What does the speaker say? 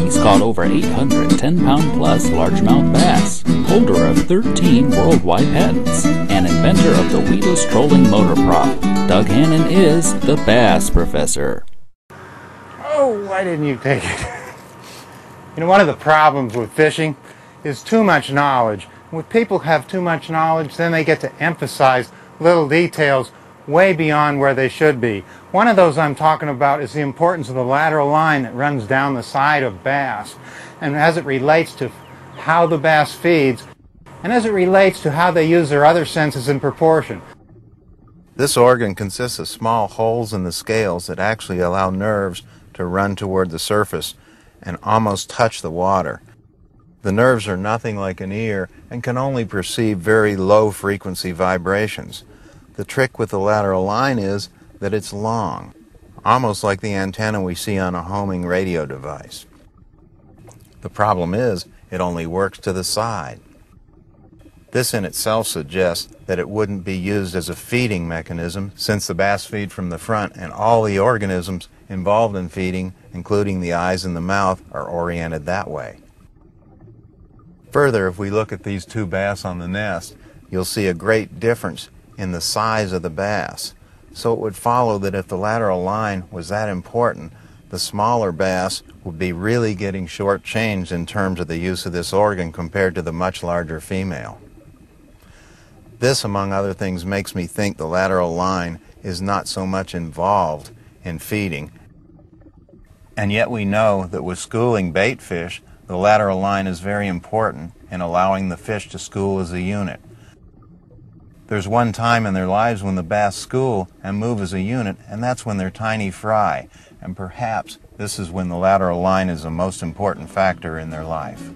He's caught over 810-pound-plus largemouth bass, holder of 13 worldwide patents, and inventor of the weedless trolling motor prop. Doug Hannon is the Bass Professor. Oh, why didn't you take it? You know, one of the problems with fishing is too much knowledge. When people have too much knowledge, then they get to emphasize little details way beyond where they should be. One of those I'm talking about is the importance of the lateral line that runs down the side of bass, and as it relates to how the bass feeds, and as it relates to how they use their other senses in proportion. This organ consists of small holes in the scales that actually allow nerves to run toward the surface and almost touch the water. The nerves are nothing like an ear and can only perceive very low frequency vibrations. The trick with the lateral line is that it's long, almost like the antenna we see on a homing radio device. The problem is, it only works to the side. This in itself suggests that it wouldn't be used as a feeding mechanism, since the bass feed from the front and all the organisms involved in feeding, including the eyes and the mouth, are oriented that way. Further, if we look at these two bass on the nest, you'll see a great difference in the size of the bass. So it would follow that if the lateral line was that important, the smaller bass would be really getting shortchanged in terms of the use of this organ compared to the much larger female. This, among other things, makes me think the lateral line is not so much involved in feeding. And yet we know that with schooling bait fish, the lateral line is very important in allowing the fish to school as a unit. There's one time in their lives when the bass school and move as a unit, and that's when they're tiny fry. And perhaps this is when the lateral line is the most important factor in their life.